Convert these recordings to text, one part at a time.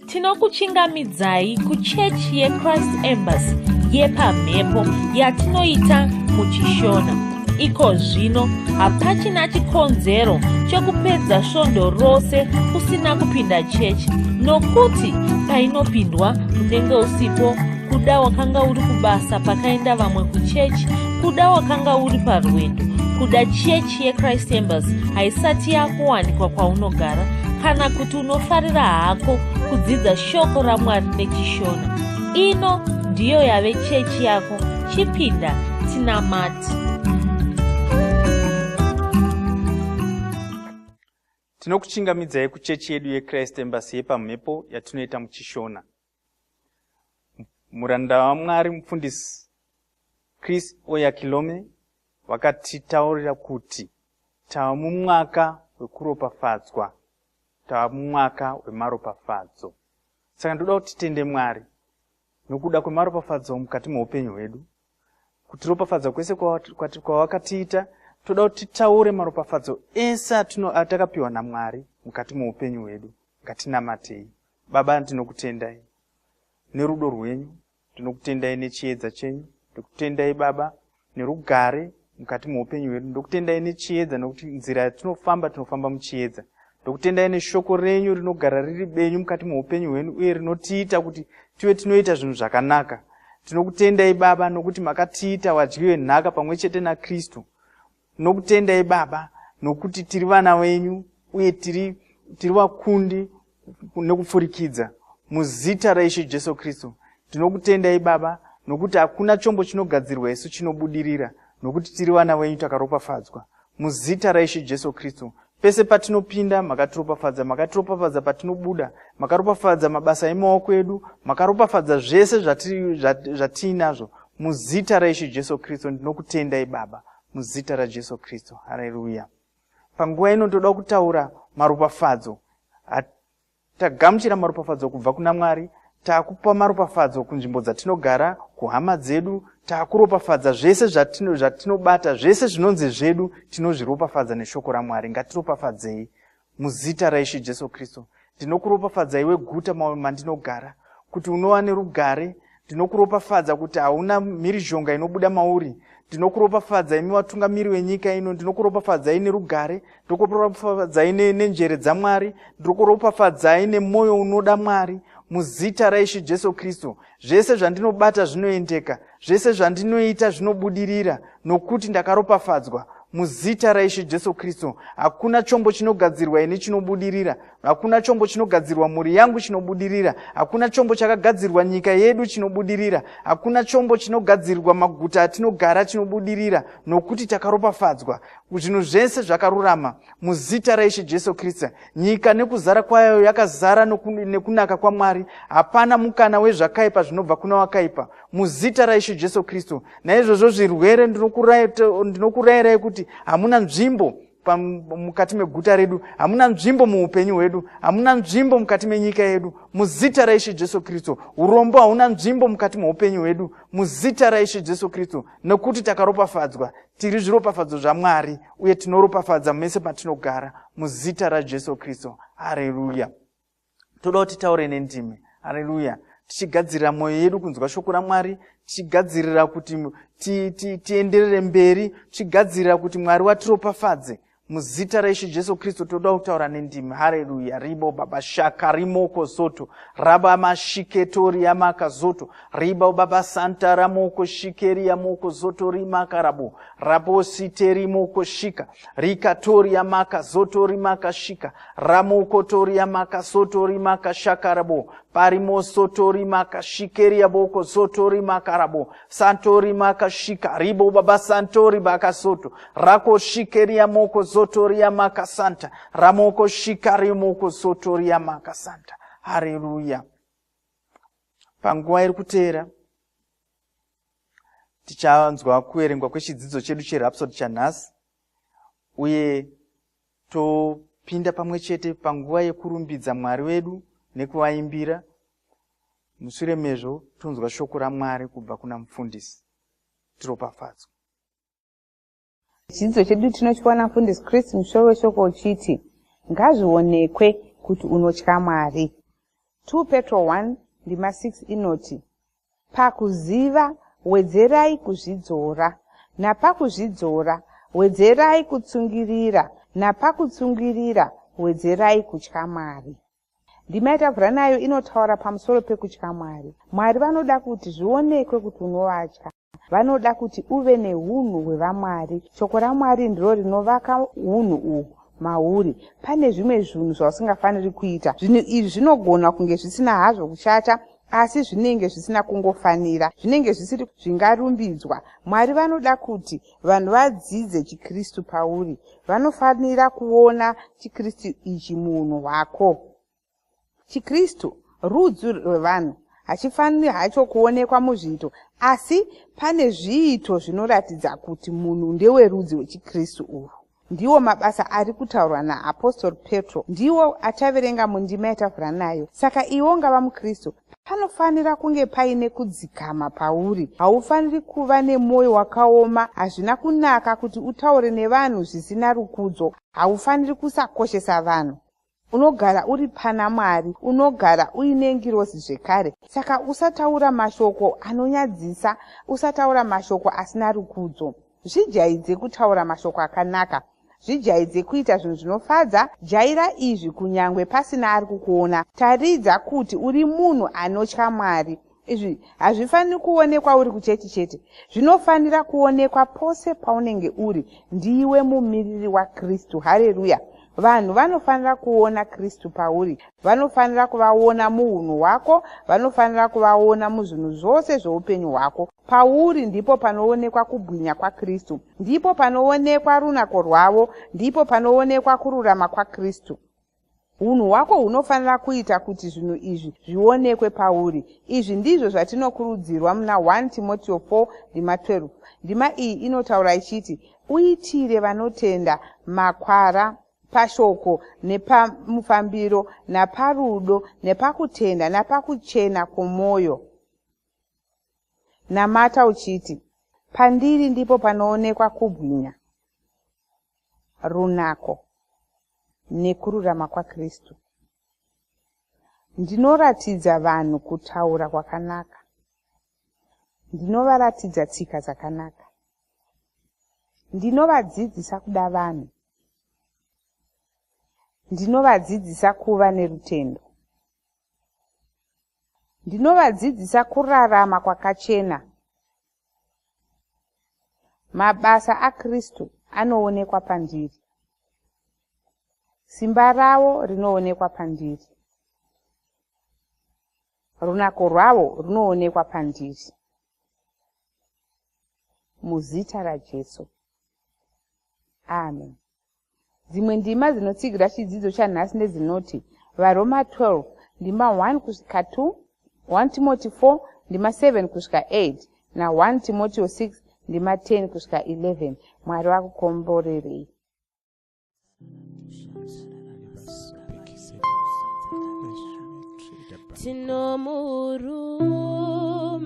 Tinokuchingamidzai kuchechi yeChrist Embassy Yepamhepo yatinoita muchishona. Iko zvino hapachina chikonzero chokupedza svondo rose usina kupinda chechi, nokuti painopindwa unenge usipo, kuda wakanga uri kubasa pakaenda vamwe kuchechi, kuda wakanga uri parwendo, kuda chechi yeChrist Embassy haisati yakuwanikwa kwaunogara, kana kuti unofarira hako kudzidza shoko raMwari nechishona. Ino ndiyo yave chechi yako. Chipinda tinamati. Tinokuchingamidzai kuchechi yedu yeChrist Embassy Yepamhepo yatinoita muchishona. Muranda waMwari mufundisi Chris Oyakilome vakatitaurira kuti tava mumwaka wekuropafadzwa, tava mumwaka wemaropafadzo. Saka ndoda kuti titende Mwari nokuda kwemaropafadzo mukati muupenyu hwedu. Kutiropafadza kwese kwawakatiita, toda kuti titaure maropafadzo ese atakapiwa naMwari mukati muupenyu hwedu. Ngatinamatei. Baba, ndinokutendai nerudo rwenyu, ndinokutendai nechiedza chenyu, ndinokutendai Baba nerugare mukati muupenyu hwedu, ndinokutendai nechiedza nokuti nzira yatinofamba tinofamba muchiedza. Ndinokutendai neshoko renyu rinogara riri benyu mukati muupenyu hwedu uye rinotiita kuti tive tinoita zvinhu zvakanaka. Tinokutendai Baba nokuti makatiita wadyi wenhaka pamwe chete naKristu. Tinokutendai Baba nokuti tiri vana venyu uye tiri vakundi nekupfurikidza muzita raIshe Jesu Kristu. Tinokutendai Baba nokuti hakuna chombo chinogadzirwa isu chinobudirira, nokuti tiri vana venyu takaropafadzwa muzita raIshe Jesu Kristu. Pese patinopinda makatiropafadza, makatiropafadza patinobuda, makaropafadza mabasa emaoko edu, makaropafadza zvese zvatiinazvo muzita raIshe Jesu Kristu. Ndinokutendai Baba muzita raJesu Kristu. Haleluya. Panguva ino ndoda kutaura maropafadzo. Tagamuchira maropafadzo kubva kuna Mwari, takupa maropafadzo kunzvimbo dzatinogara, kuhama dzedu, takuropafadza zvese zvatinobata, zvese zvinonzi zvedu tinozviropafadza neshoko raMwari. Ngatiropafadzei muzita raIshe Jesu Kristu. Ndinokuropafadza iwe guta mandinogara, kuti unova nerugare. Ndinokuropafadza kuti hauna mhirizhonga inobuda mauri. Ndinokuropafadza imi vatungamiri wenyika ino. Ndinokuropafadzai nerugare, ndinokuropafadzai nenjere dzaMwari, ndinokuropafadzai nemwoyo unoda Mwari muzita raIshe Jesu Kristu. Zvese zvandinobata zvinoendeka, zvese zvandinoita zvinobudirira, nokuti ndakaropafadzwa muzita raIshe Jesu Kristu. Hakuna chombo chinogadzirwa ini chinobudirira, hakuna chombo chinogadzirwa mhuri yangu chinobudirira, hakuna chombo chakagadzirwa nyika yedu chinobudirira, hakuna chombo chinogadzirwa maguta atinogara chinobudirira, nokuti takaropafadzwa. Zvinhu zvese zvakarurama muzita raIshe Jesu Kristu. Nyika nekuzara kwayo yakazara nekunaka kwaMwari. Hapana mukana wezvakaipa zvinobva kuna wakaipa muzita raIshe Jesu Kristu. Naizvozvo zvirwere ndinokurayirai kuti hamuna nzvimbo mukati meguta redu, hamuna nzvimbo muupenyu hwedu, hamuna nzvimbo mukati menyika yedu muzita raIshe Jesu Kristu. Urombo hauna nzvimbo mukati muupenyu hwedu muzita raIshe Jesu Kristu, nokuti takaropafadzwa. Tiri zviropafadzo zvaMwari uye tinoropafadza mese patinogara muzita raJesu Kristu. Haleluya. Toda kuti taure nendimi. Haleluya. Tichigadzirira mwoyo yedu kunzwa shoko raMwari, tichigadzirira kuti tienderere mberi, tichigadzirira kuti Mwari watiropafadze muzita raIshe Jesu Kristu. Toda kutaura nendimi. Haleluya. Ribo baba shaka rimoko zoto, raba mashiketori yamaka zoto, riba baba santa ramoko shikeri yamoko zoto rimaka rabo, rabo siteri moko shika, rikatori yamaka zoto rimaka shika, ramoko tori yamaka zoto rimaka shaka rabo, parimo sotori maka shikeri yaboko sotori maka rabo, santori maka shika, ribo baba santori baka soto, rako shikeri yamoko zotori yamaka santa, ramoko shikari moko sotori yamaka santa. Haleluya. Panguva iri kuteera tichanzwa kuverengwa kwechidzidzo chedu cherhapsodi chanhasi, uye topinda pamwe chete panguva yekurumbidza Mwari wedu nekuvaimbira. Mushure mezvo tonzwa shoko raMwari kubva kuna mufundisi. Tiropafadzwa. Chidzidzo chedu tinochiwana mufundisi Kristu musoro weshoko uchiti, ngazvionekwe kuti unotya Mwari. 2 Petro 1 ndima 6 inoti, pakuziva wedzerai kuzvidzora, napakuzvidzora wedzerai kutsungirira, napakutsungirira wedzerai kutya Mwari. Ndima yatavhura nayo inotaura pamusoro pekutya Mwari. Mwari vanoda kuti zvionekwe kuti unovatya. Vanoda kuti uve neunhu hwevamwari. Shoko raMwari ndiro rinovaka unhu uhu mauri. Pane zvimwe zvinhu zvausingafaniri kuita. Zvinhu izvi zvinogona kunge zvisina hazvo kushata, asi zvinenge zvisina kungofanira, zvinenge zvisiri zvingarumbidzwa. Mwari vanoda kuti vanhu vadzidze chiKristu pauri. Vanofanira kuona chiKristu ichi munhu wako. chiKristu rudzi rwevanhu hachifaniri hacho kuonekwa muzviito, asi pane zviito zvinoratidza kuti munhu ndewerudzi rwechiKristu urwu. Ndiwo mabasa ari kutaurwa naApostori Petro, ndiwo ataverenga mundima yatavhura nayo. Saka iwo ngava muKristu, panofanira kunge paine kudzikama pauri. Haufaniri kuva nemwoyo wakaoma. Hazvina kunaka kuti utaure nevanhu zvisina rukudzo. Haufaniri kusakoshesa vanhu. Unogara uri pana Mwari, unogara uine ngirozi zvekare. Saka usataura mashoko anonyadzisa, usataura mashoko asina rukudzo. Zvijaidze kutaura mashoko akanaka. Zvijaidze kuita zvinhu zvinofadza. Jaira izvi kunyangwe pasina ari kukuona. Taridza kuti uri munhu anotya Mwari. Izvi hazvifaniri kuonekwa uri kuchechi chete. Zvinofanira kuonekwa pose paunenge uri. Ndiwe mumiriri waKristu. Haleluya. Vanhu vanofanira kuona Kristu pauri. Vanofanira kuvaona muunhu hwako. Vanofanira kuvaona muzvinhu zvose zveupenyu hwako. Pauri ndipo panoonekwa kubwinya kwaKristu. Ndipo panoonekwa runako rwavo. Ndipo panoonekwa kururama kwaKristu. Unhu hwako hunofanira kuita kuti zvinhu izvi zvionekwe pauri. Izvi ndizvo zvatinokurudzirwa muna 1 Timoteo 4 ndima 12. Ndima iyi inotaura ichiti, uitire vanotenda makwara pashoko, nepamufambiro, naparudo, nepakutenda, napakuchena kwomwoyo. Namata uchiti, pandiri ndipo panoonekwa kubwinya, runako, nekururama kwaKristu. Ndinoratidza vanhu kutaura kwakanaka. Ndinovaratidza tsika dzakanaka. Ndinovadzidzisa kuda vanhu. Ndinovadzidzisa kuva nerutendo. Ndinovadzidzisa kurarama kwakachena. Mabasa aKristu anoonekwa pandiri. Simba ravo rinoonekwa pandiri. Runako rwavo runoonekwa pandiri. Muzita raJesu. Amen. Dzimwe ndima dzinotsigira chidzidzo chanhasi ndedzinoti vaRoma 12 ndima 1 kusvika 2, 1 Timothy 4 ndima 7 kusvika 8 na 1 Timothy 6 ndima 10 kusvika 11. Mwari vakukomborerei.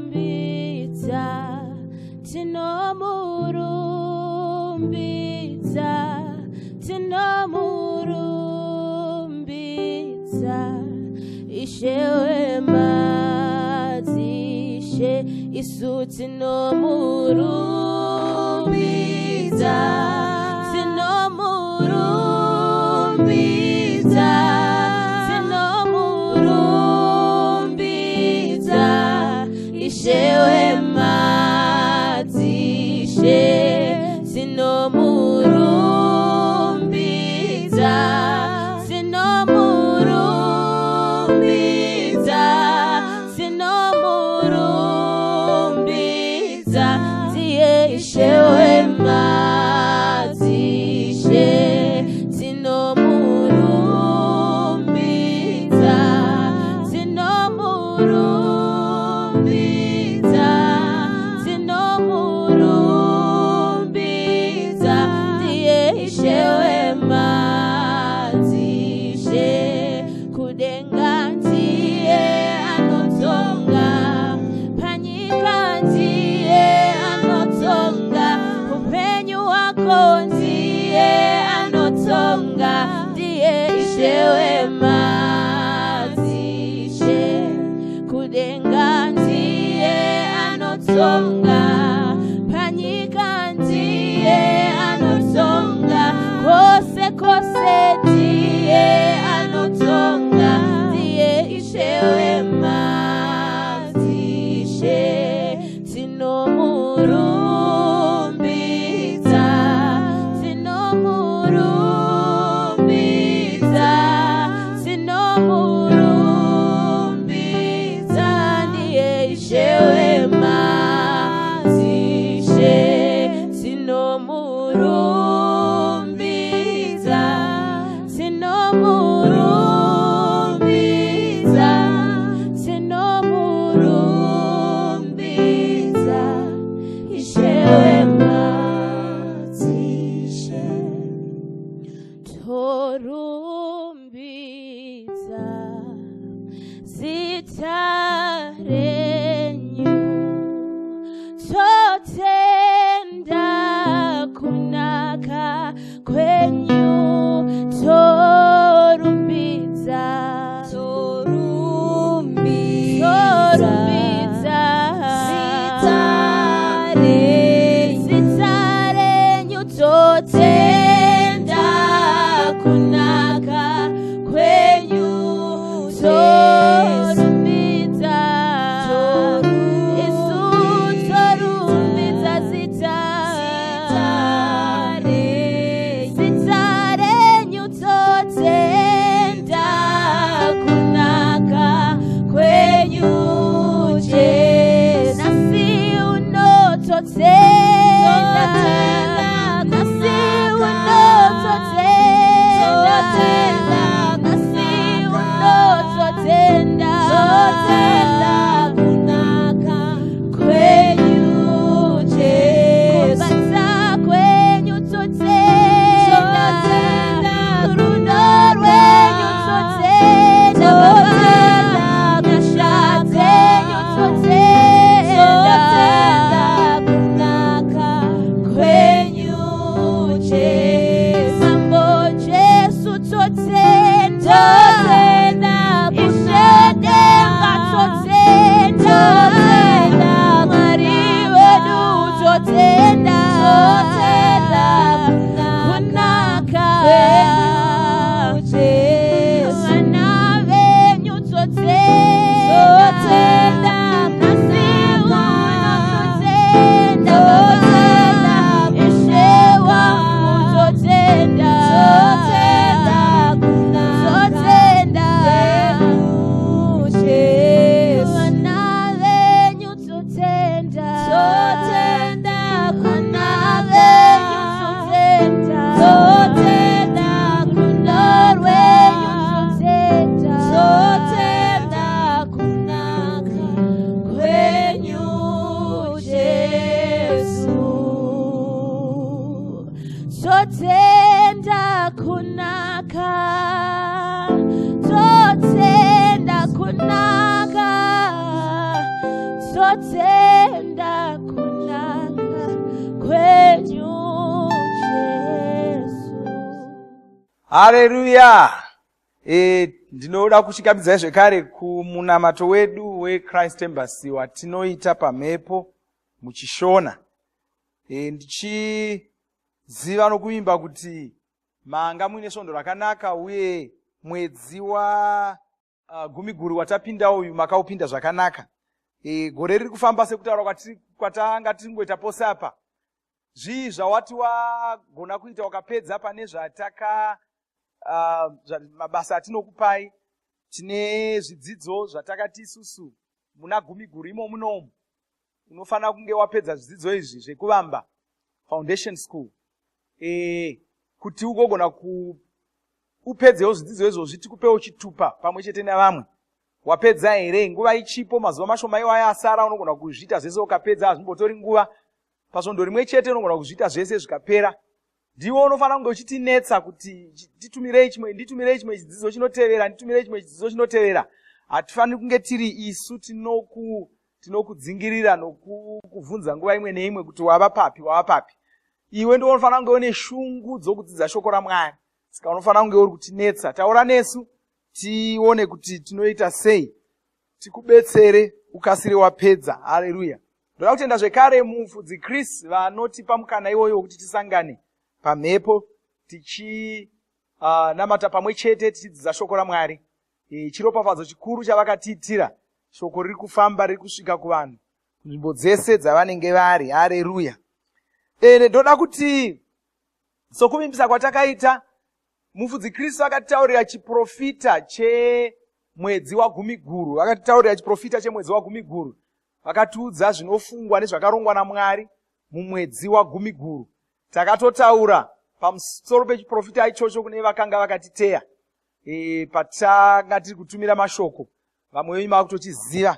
Tinomurumbidza, tinomurumbidza, tinomurumbidza, Ishe wemadzishe, isu tinomurumbidza, tinomurumbidza, tinomurumbidza, Ishe wemadzishe, tinomurumbidza, tinomurumbidza, tinomurumbidza, tiye Ishe wemadzishe, tinomurumbidza, tinomurumbidza, tinomurumbidza, tiye Ishe wemadzishe, kudenga ndiye anotonga, panyika ndiye anotonga, upenyu hwako ndiye anotonga, ndiye Ishe wemadzishe. anotonga, panyika ndiye anotonga, kose kose ndiye anotonga, ndiye Ishe wemazishe, tinomurumbidza, tinomurumbidza, tinomurumbidza, ndiye Ishe wemazishe, tinomurumbidza, tinomurumbidza, tinomurumbidza, Ishe wemazishe, torumbidza zita renyu, totenda kunaka kwenyu, torumbidza, torumbidza zita renyu, totenda kunaka kwenyu, torumbidza, isu torumbidza zita renyu, totenda kunaka kwenyu, Jesu, nasi unototenda, nasi unototenda, nasi unototenda kunaka kwenyu, Jesu, kubata kwenyu totenda, rudo rwenyu totenda, nyasha dzenyu totenda kunaka kwenyu, Jesu, mambo Jesu totenda, Ishe denga totenda, Mwari wedu totenda kunaka kwenyu, Jesu, vana venyu totenda, nasi unototenda, Ishe wangu totenda kunaka kwenyu, Jesu, vana venyu totenda vana venyu totenda, rudo rwenyu totenda kunaka kwenyu, Jesu, totenda kunaka, totenda kunaka, totenda kunaka kwenyu, Jesu. Haleluya. Ndinoda kuchikamidzai zvekare kumunamato wedu weChrist Embassy watinoita paMhepo muchishona. Ndichiziva nokuimba kuti manga muine svondo rakanaka uye mwedzi wa gumiguru watapinda uyu makaupinda zvakanaka. Gore riri kufamba sekutaura kwatanga tingoita pose apa. Zvii zvawati wagona kuita wakapedza pane zvataka mabasa atinokupai, tine zvidzidzo zvatakati isusu muna gumiguru imo munomu unofanira kunge wapedza zvidzidzo izvi zvekuvamba foundation school, kuti ugogona upedzewo zvidzidzo izvozvi tikupewo chitupa pamwe chete navamwe. Wapedza here? Nguva ichipo, mazuva mashoma iwo asara, unogona kuzviita zvese ukapedza, hazvimbotori nguva. Pasvondo rimwe chete unogona kuzviita zvese zvikapera. Ndiwo unofanira kunge uchitinetsa kuti nditumirei chimwe chidzidzo chinotevera, nditumirei chimwe chidzidzo chinotevera. Hatifaniri kunge tiri isu tinokudzingirira nokuvunza nguva imwe neimwe kuti wava papi. Iwe ndiwo unofanira kunge une shungu dzokudzidza shoko raMwari. Saka unofanira kunge uri kutinetsa. Taura nesu tione kuti tinoita sei tikubetsere ukasire wapedza. Haleluya. Ndoda kutenda zvekare mufudzi Chris vanotipa mukana iwoyo kuti tisangane pamhepo namata pamwe chete tichidzidza shoko raMwari. Chiropafadzo chikuru chavakatiitira. Shoko riri kufamba riri kusvika kuvanhu nzvimbo dzese dzavanenge vari. Haleluya. Ndoda kuti sokuvimbisa kwatakaita, mufudzi Kristu akataurira chiprofita chemwedzi wa10 guru. Vakataurira chiprofita chemwedzi wa10 guru. Vakatiudza zvinofungwa nezvakarongwa naMwari mumwedzi wa10 guru. Takatotaura pamusoro pechiprofita ichocho kune vakanga vakatiteya. Patanga tiri kutumira mashoko. Vamwe venyu makutochiziva.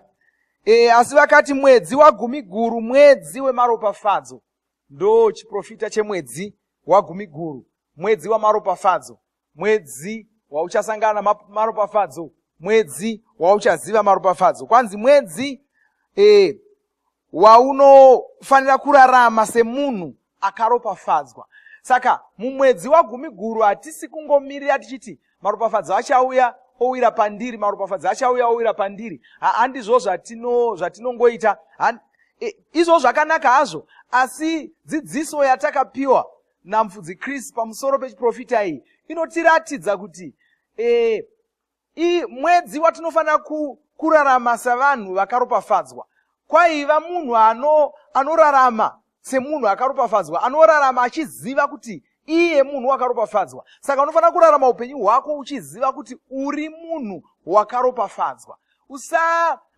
Asi vakati mwedzi wa10 guru, mwedzi wemaropafadzo. Ndo chiprofita chemwedzi wa10 guru. Mwedzi wamaropafadzo. Mwedzi wauchasangana maropafadzo. Mwedzi wauchaziva maropafadzo. Kwanzi mwedzi waunofanira kurarama semunhu akaropafadzwa. Saka mumwedzi wa10 guru hatisi kungomirira tichiti maropafadzo achauya owira pandiri, maropafadzo achauya owira pandiri. Handizvo zvatinongoita. Izvo zvakanaka hazvo, asi dzidziso yatakapiwa namufudzi Kristu pamusoro pechiprofita iyi inotiratidza kuti mwedzi watinofanira kurarama savanhu vakaropafadzwa. Kwaiva munhu anorarama semunhu akaropafadzwa, anorarama achiziva kuti iye munhu wakaropafadzwa. Saka unofanira kurarama upenyu hwako uchiziva kuti uri munhu wakaropafadzwa.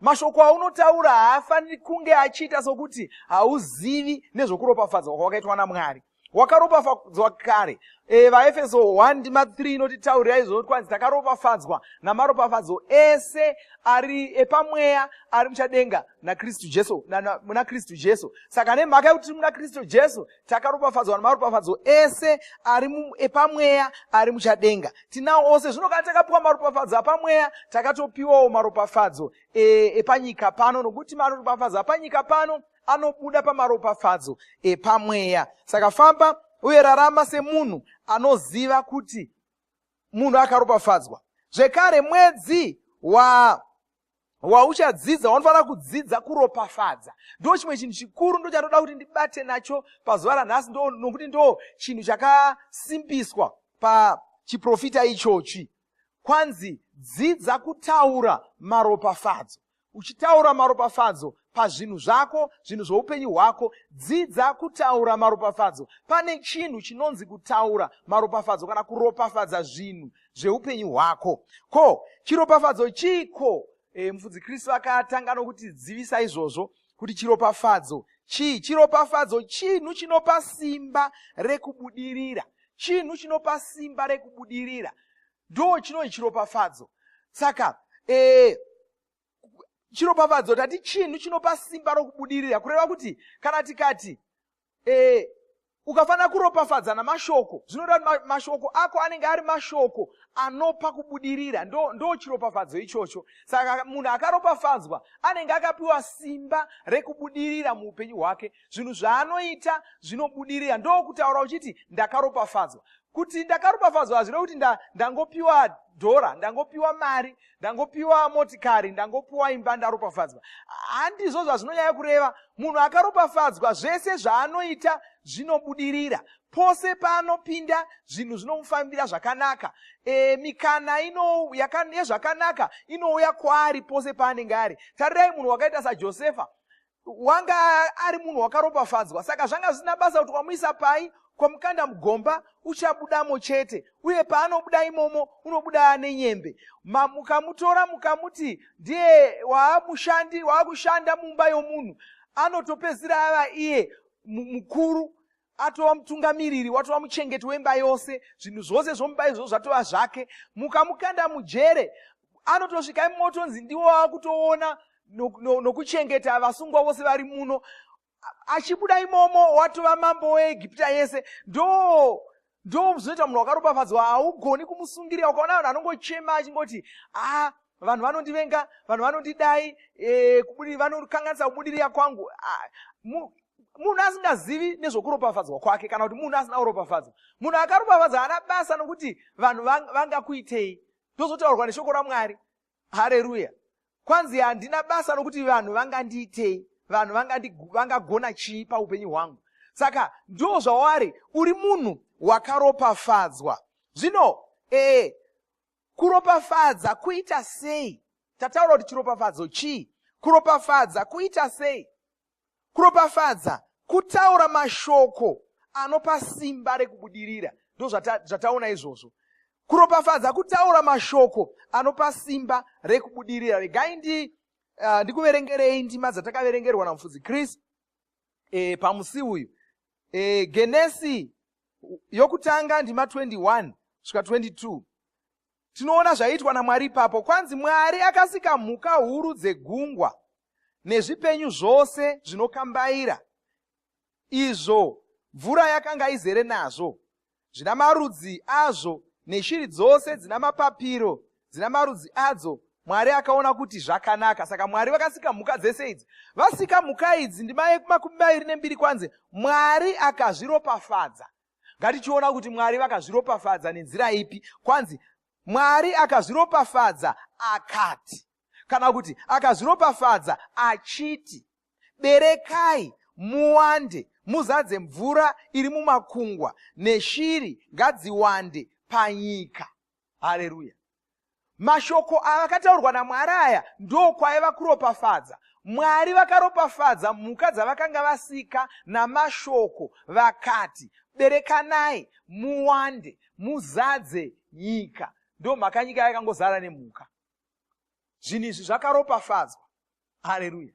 Mashoko aunotaura haafaniri kunge achiita sokuti hauzivi nezvokuropafadzwa kwakaitwa naMwari. Wakaropafadzwa kare. VaEfeso 1:3 inotitaurira izvo kwanzi takaropafadzwa namaropafadzo ese ari epamweya ari muchadenga naKristu Jesu, muna Kristu Jesu. Saka nemhaka yekuti muna Kristu Jesu takaropafadzwa namaropafadzo ese ari epamweya ari muchadenga. Tinawo ose. Zvino kana takapiwa maropafadzo apamweya, takatopiwawo maropafadzo epanyika pano, nokuti maropafadzo apanyika pano anobuda pamaropafadzo epamweya. Saka famba uye rarama semunhu anoziva kuti munhu akaropafadzwa. Zvekare mwedzi wauchadzidza, unofanira kudzidza kuropafadza. Ndo chimwe chinhu chikuru ndo chatoda kuti ndibate nacho pazuva ranhasi, nokuti ndo chinhu chakasimbiswa pachiprofita ichochi. Kwanzi dzidza kutaura maropafadzo. Uchitaura maropafadzo pazvinhu zvako, zvinhu zvoupenyu hwako, dzidza kutaura maropafadzo. Pane chinhu chinonzi kutaura maropafadzo kana kuropafadza zvinhu zveupenyu hwako. Chiropafadzo chiko, mufudzi Kristu akatanga nokuti dzivisa izvozvo kuti chiropafadzo chiropafadzo chinhu chinopa simba rekubudirira. Chinhu chinopa simba rekubudirira ndo chinoi chiropafadzo. Saka chiropafadzo tati chinhu chinopa simba rokubudirira, kureva kuti kana tikati ukafanira kuropafadza namashoko, zvinoda kuti mashoko ako anenge ari mashoko anopa kubudirira. Ndo chiropafadzo ichocho. Saka munhu akaropafadzwa anenge akapiwa simba rekubudirira muupenyu hwake. Zvinhu zvaanoita zvinobudirira. Ndo kutaura uchiti ndakaropafadzwa. Kuti ndakaropafadzwa hazvino kuti ndangopiwa dhora, ndangopiwa mari, ndangopiwa motikari, ndangopiwa imba ndaropafadzwa. Handizvo zvazvinonyanya kureva. Munhu akaropafadzwa zvese zvaanoita zvinobudirira. Pose paanopinda zvinhu zvinomufambira zvakanaka. Mikana yezvakanaka inouya kwaari pose paanenge ari. Tarirai munhu wakaita saJosefa, wanga ari munhu wakaropafadzwa. Saka zvanga zvisina basa kuti wamuisa pai, kwamukanda mugomba uchabudamo chete, uye paanobuda imomo unobuda ane nyembe. Mukamutora mukamuti ndiye waakushanda mumba yomunhu, anotopedzisira ava iye mukuru, atova mutungamiriri, watova muchengeti wemba yose. Zvinhu zvose zvomumba izvo zvatova zvake. Mukamukanda mujere, anotosvika imotonzi ndiwo waakutoona nokuchengeta vasungwa vose vari muno. Achibuda imomo watova mambo weEgipta yese. Ndo zvinoita munhu wakaropafadzwa haugoni kumusungirira. Ukaona vanhu anongochema achingoti vanhu vanondivenga, vanhu vanondidai, vanokanganisa kubudirira kwangu. Munhu asingazivi nezvokuropafadzwa kwake, kana kuti munhu asina kuropafadzwa. Munhu akaropafadzwa hana basa nokuti vanhu vangakuitei. Ndozotaurwa neshoko raMwari. Haleluya. Kwanzi handina basa nokuti vanhu vangandiitei. vanhu vangagona chii paupenyu hwangu? Saka ndo zvavari, uri munhu wakaropafadzwa. Zvino kuropafadza kuita sei? Tataura kuti chiropafadzo chii? Kuropafadza kuita sei? Kuropafadza kutaura mashoko anopa simba rekubudirira. Ndo zvataona izvozvo. Kuropafadza kutaura mashoko anopa simba rekubudirira. Regai ndikuverengerei ndima dzatakaverengerwa namufudzi Chris pamusi uyu. Genesi yokutanga ndima 21 kusvika 22. Tinoona zvaitwa naMwari ipapo. Kwanzi Mwari akasika mhuka huru dzegungwa nezvipenyu zvose zvinokambaira, izvo mvura yakanga izere nazvo, zvina marudzi azvo, neshiri dzose dzina mapapiro dzina marudzi adzo. Mwari akaona kuti zvakanaka. Saka Mwari vakasika mhuka dzese idzi. Vasika mhuka idzi, ndima 22 kwanzi, Mwari akazviropafadza. Ngatichiona kuti Mwari vakazviropafadza nenzira ipi. Kwanzi Mwari akazviropafadza akati, kana kuti akazviropafadza achiti, berekai muwande, muzadze mvura iri mumakungwa, neshiri ngadziwande panyika. Haleluya. Mashoko akataurwa naMwari aya ndo kwaiva kuropafadza. Mwari vakaropafadza mhuka dzavakanga vasika namashoko, vakati, berekanai muwande, muzadze nyika. Ndo mhaka nyika yakangozara nemhuka. Zvinhu izvi zvakaropafadzwa. Haleluya.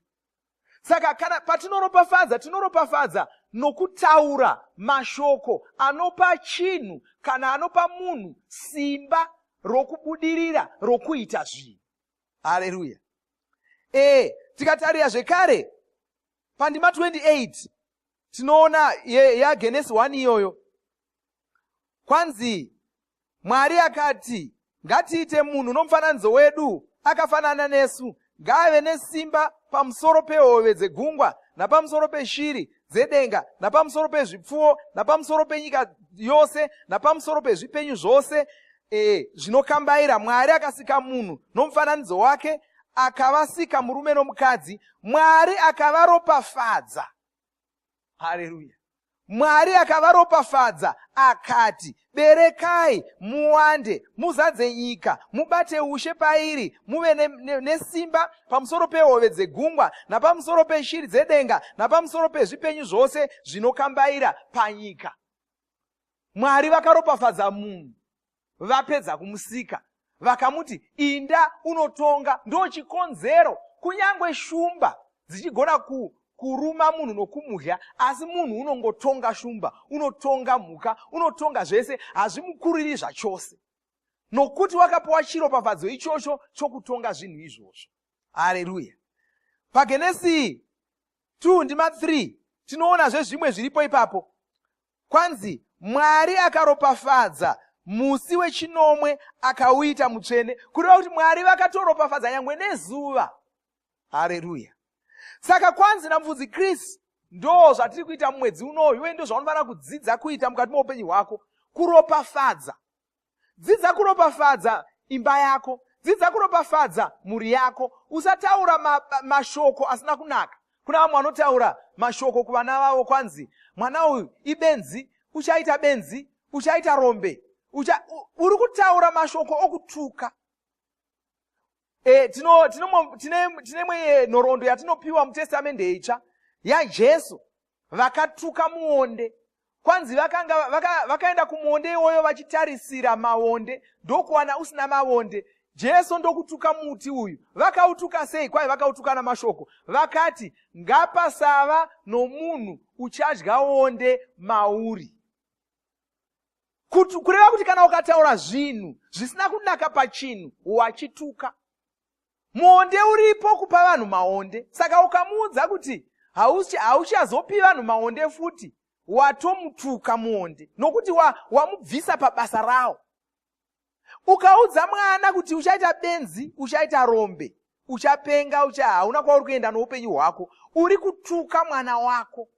Saka kana patinoropafadza, tinoropafadza nokutaura mashoko anopa chinhu kana anopa munhu simba rokubudirira rokuita zvinhu. Haleluya. Tikatarira zvekare pandima 28 tinoona yaGenesi 1 iyoyo. Kwanzi Mwari akati, ngatiite munhu nomufananidzo wedu, akafanana nesu, ngaave nesimba pamusoro pehove dzegungwa, napamusoro peshiri dzedenga, napamusoro pezvipfuwo, napamusoro penyika yose, napamusoro pezvipenyu zvose zvinokambaira. Mwari akasika munhu nomufananidzo wake, akavasika murume nomukadzi. Mwari akavaropafadza. Haleluya. Mwari akavaropafadza akati, berekai muwande, muzadze nyika, mubate ushe pairi, muve nesimba pamusoro pehove dzegungwa, napamusoro peshiri dzedenga, napamusoro pezvipenyu zvose zvinokambaira panyika. Mwari vakaropafadza munhu, vapedza kumusika, vakamuti inda unotonga. Ndo chikonzero kunyangwe shumba dzichigona kuruma munhu nokumudya, asi munhu unongotonga shumba, unotonga mhuka, unotonga zvese, hazvimukuriri zvachose, nokuti wakapiwa chiropafadzo ichocho chokutonga zvinhu izvozvo. Haleluya. PaGenesi 2 ndima 3 tinoonazve zvimwe zviripo ipapo. Kwanzi Mwari akaropafadza musi wechinomwe akauita mutsvene. Kureva kuti Mwari vakatoropafadza nyangwe nezuva. Haleluya. Saka kwanzi namufudzi Chris, ndo zvatiri kuita mumwedzi unoyu, uye ndo zvaunofanira kudzidza kuita mukati meupenyu hwako. Kuropafadza. Dzidza kuropafadza imba yako, dzidza kuropafadza mhuri yako. Usataura mashoko asina kunaka. Kuna vamwe vanotaura mashoko kuvana vavo, kwanzi mwana uyu ibenzi, uchaita benzi, uchaita rombe. Uri kutaura mashoko okutuka. Tine nhoroondo yatinopiwa mutestamende itsva yaJesu, vakatuka muonde. Kwanzi vakaenda kumuonde iwoyo vachitarisira maonde, ndokuwana usina maonde. Jesu ndokutuka muti uyu. Vakautuka sei? Kwai vakautuka namashoko. Vakati, ngapasava nomunhu uchadya onde mauri. Kureva kuti kana ukataura zvinhu zvisina kunaka pachinhu, wachituka. Muonde uripo kupa vanhu maonde. Saka ukamuudza kuti hauchazopi vanhu maonde futi, watomutuka muonde, nokuti wamubvisa pabasa rawo. Ukaudza mwana kuti uchaita benzi, uchaita rombe, uchapenga, hauna kwauri kuenda noupenyu hwako, uri kutuka mwana wako.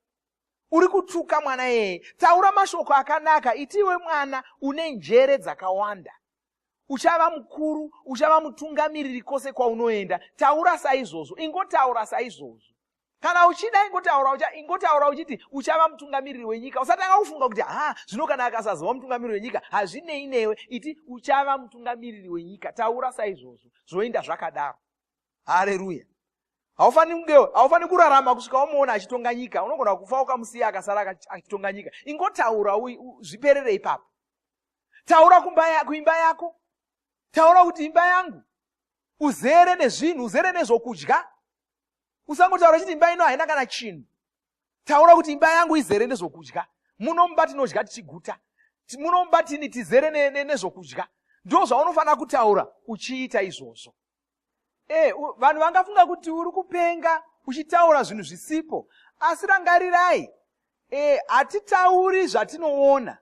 Uri kutuka mwana yeye. Taura mashoko akanaka. Itiwe mwana une njere dzakawanda. Uchava mukuru, uchava mutungamiriri kwose kwaunoenda. Taura saizvozvo. Ingotaura saizvozvo. Kana uchida ingotaura uchiti uchava mutungamiriri wenyika. Usatanga kufunga kuti zvino kana akasazova mutungamiriri wenyika hazvinei newe. Iti uchava mutungamiriri wenyika. Taura saizvozvo zvoenda zvakadaro. Haleluya. Haufani kurarama kusvika wamuona achitonga nyika. Unogona kufa ukamusiya akasara achitonga nyika. Ingotaura zviperere ipapo. Taura kuimba yako. Taura kuti imba yangu uzere nezvinhu, uzere nezvokudya. Usangotaura kuti imba ino haina kana chinhu. Taura kuti imba yangu izere nezvokudya. Munomba tinodya tichiguta. Munomba tizere nezvokudya. Ndo zvaunofanira kutaura uchiita izvozvo. Vanhu vangafunga kuti uri kupenga uchitaura zvinhu zvisipo. Asi rangarirai. Hatitauri zvatinoona.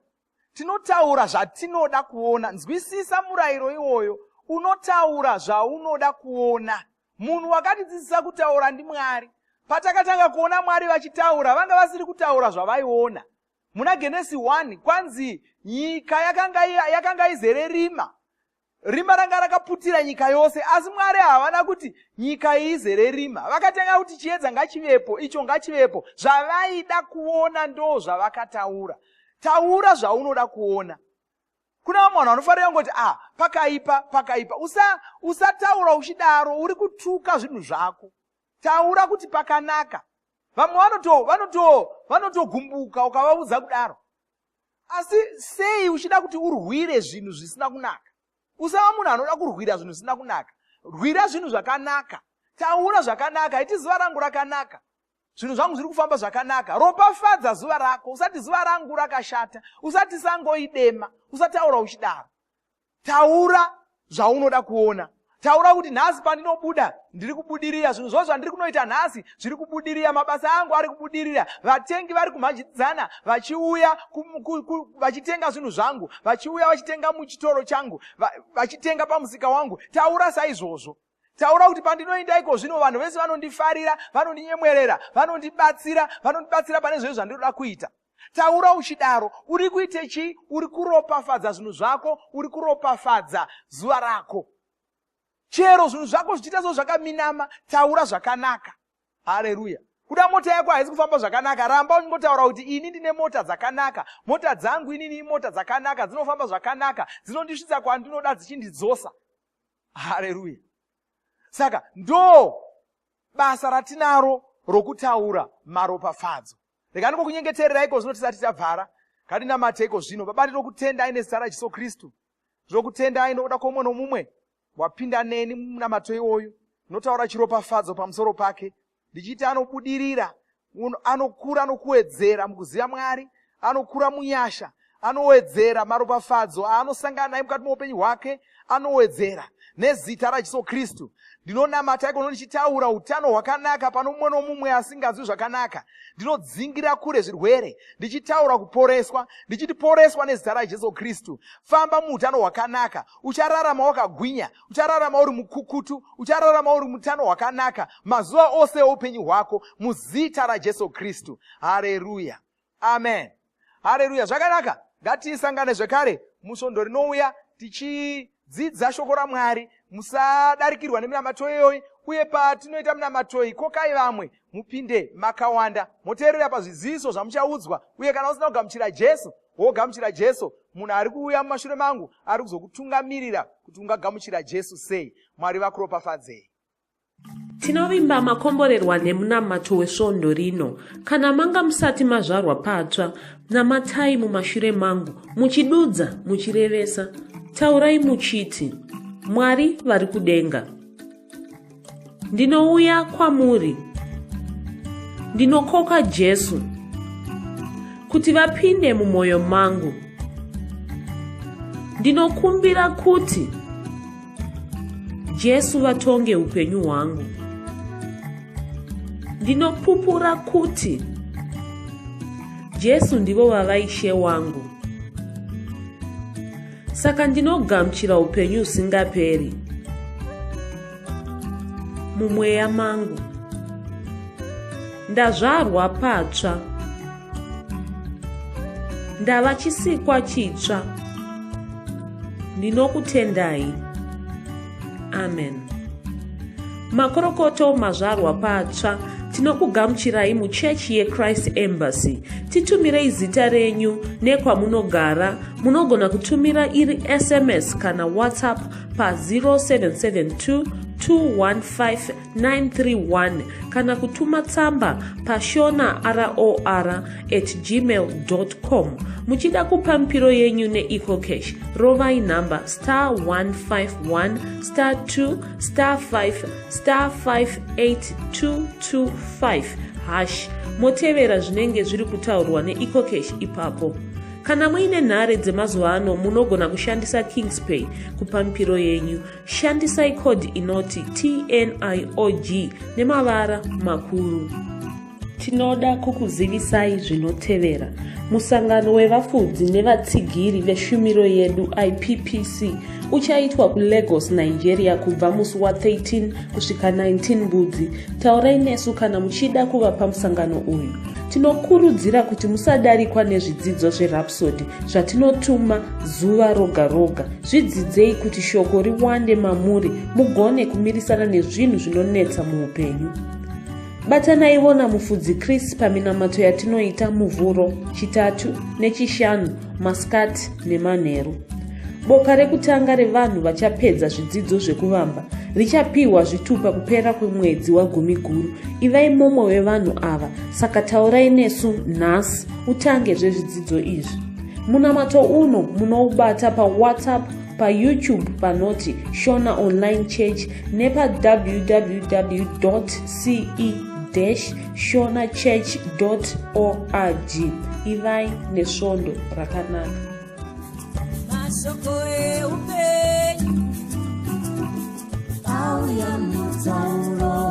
Tinotaura zvatinoda kuona. Nzwisisa murayiro iwoyo. Unotaura zvaunoda kuona. Munhu wakatidzidzisa kutaura ndiMwari. Patakatanga kuona Mwari vachitaura, vanga vasiri kutaura zvavaiona. Muna Genesi 1 kwanzi nyika yakanga izere rima. Rima ranga rakaputira nyika yose, asi Mwari havana kuti nyika izere rima. Vakatanga kuti chiedza ngachivepo, icho ngachivepo. Zvavaida kuona ndo zvavakataura. Taura zvaunoda kuona. Kuna vamwe vanhu vanofarira ngoti pakaipa. Usataura uchidaro, uri kutuka zvinhu zvako. Taura kuti pakanaka. Vamwe vanotogumbuka ukavaudza kudaro. Asi sei uchida kuti urwire zvinhu zvisina kunaka? Usava munhu anoda kurwira zvinhu zvisina kunaka. Rwira zvinhu zvakanaka. Taura zvakanaka. Iti zuva rangu rakanaka. Zvinhu zvangu zviri kufamba zvakanaka. Ropafadza zuva rako. Usati zuva rangu rakashata. Usati sango idema. Usataura uchidaro. Taura zvaunoda kuona. Taura kuti nhasi pandinobuda ndiri kubudirira. Zvinhu zvose zvandiri kunoita nhasi zviri kubudirira. Mabasa angu ari kubudirira. Vatengi vari kumhanjidzana vachiuya vachitenga zvinhu zvangu. Vachiuya vachitenga muchitoro changu. Vachitenga pamusika wangu. Taura saizvozvo. Taura kuti pandinoenda iko zvino vanhu vese vanondifarira, vanondinyemwerera, vanondibatsira pane zvezvo zvandinoda kuita. Taura uchidaro. Uri kuite chi? Uri kuropafadza zvinhu zvako, uri kuropafadza zuva rako. Chero zvinhu zvako zvichiita zvo zvakaminama, taura zvakanaka. Haleluya. Kuda mota yako haisi kufamba zvakanaka, ramba ungotaura kuti ini ndine mota dzakanaka. Mota dzangu ini mota dzakanaka, dzinofamba zvakanaka, dzinondisvitsa kwandinoda dzichindidzosa. Haleluya. Saka ndo basa ratinaro rokutaura maropafadzo. Rekani kunyengetereraiko zvino tisati tabvara. Ngandinamateko zvino. Baba ndinokutendai nezita raJesu Kristu. Ndinokutendai nokuda kwomumwe nomumwe wapinda neni munamato iwoyu. Notaura chiropafadzo pamusoro pake. Ndichiti anobudirira, anokura nokuwedzera mukuziva Mwari, anokura munyasha, anowedzera maropafadzo aanosangana naye mukati muupenyu hwake, anowedzera. Nezita raJesu Kristu ndinonamata iko ndichitaura utano hwakanaka pano mumwe nomumwe asingazwi zvakanaka. Ndinodzingira kure zvirwere, ndichitaura kuporeswa, ndichitiporeswa nezita raJesu Kristu. Famba muutano hwakanaka, uchararama wakagwinya, uchararama uri mukukutu, uchararama uri mutano hwakanaka mazuva ose oupenyu hwako muzita raJesu Kristu. Haleluya. Amen. Haleluya. Zvakanaka. Ngatisangane zvekare musvondo rinouya tichidzidza shoko raMwari. Musadarikirwa neminamato iyoyi, uye patinoita minamato iyi kokai vamwe mupinde makawanda moteerera pazviziviso zvamuchaudzwa. Uye kana usina kugamuchira Jesu, wogamuchira Jesu, munhu ari kuuya mumashure mangu ari kuzokutungamirira kuti ungagamuchira Jesu sei. Mwari vakuropafadzei. Tinovimba makomborerwa nemunamato wesvondo rino. Kana manga musati mazvarwa patsva, namatai mumashure mangu, muchidudza, muchirevesa. Taurai muchiti, Mwari vari kudenga, ndinouya kwamuri, ndinokoka Jesu kuti vapinde mumwoyo mangu. Ndinokumbira kuti Jesu vatonge upenyu hwangu. Ndinopupura kuti Jesu ndivo vavaishe wangu. Saka ndinogamuchira upenyu usingaperi mumweya mangu. Ndazvarwa patsva, ndava chisikwa chitsva. Ndinokutendai. Amen. Makorokoto mazvarwa patsva, Tinokugamuchirai muchechi yeChrist Embassy. Titumirei zita renyu nekwamunogara. Munogona kutumira iri SMS kana WhatsApp pa 0772 215 kana kutuma tsamba pa shonaror@gmail.com. Muchida kupa mpiro yenyu neEcocash, rovai namba *151 *2 *5 *58225# motevera zvinenge zviri kutaurwa neEcocash ipapo. Kana muine nhare dzemazuva ano munogona kushandisa KingsPay kupa mpiro yenyu. Shandisai kodi inoti TNIOG nemavara makuru. Tinoda kukuzivisai zvinotevera. Musangano wevafudzi nevatsigiri veshumiro yedu IPPC uchaitwa kuLagos, Nigeria kubva musi wa13 kusvika 19 Budzi. Taurai nesu kana muchida kuva pamusangano uyu. Tinokurudzira kuti musadarikwa nezvidzidzo zverapsody zvatinotuma zuva roga roga. Zvidzidzei kuti shoko riwande mamuri mugone kumirisana nezvinhu zvinonetsa muupenyu. Batanaiona mufudzi Chris paminamato yatinoita muvhuro, chitatu nechishanu, masikati nemanheru. Boka rekutanga revanhu vachapedza zvidzidzo zvekuvamba richapiwa zvitupa kupera kwemwedzi wa10. Ivai mumwe wevanhu ava, saka taurai nesu nhasi utange zvezvidzidzo izvi. Munamato uno munoubata pa WhatsApp, pa YouTube panoti Shona Online Church nepa www.ce-shonachurch.org. Ivai nesvondo rakanaka. Mashoko eupenyu auya mutauro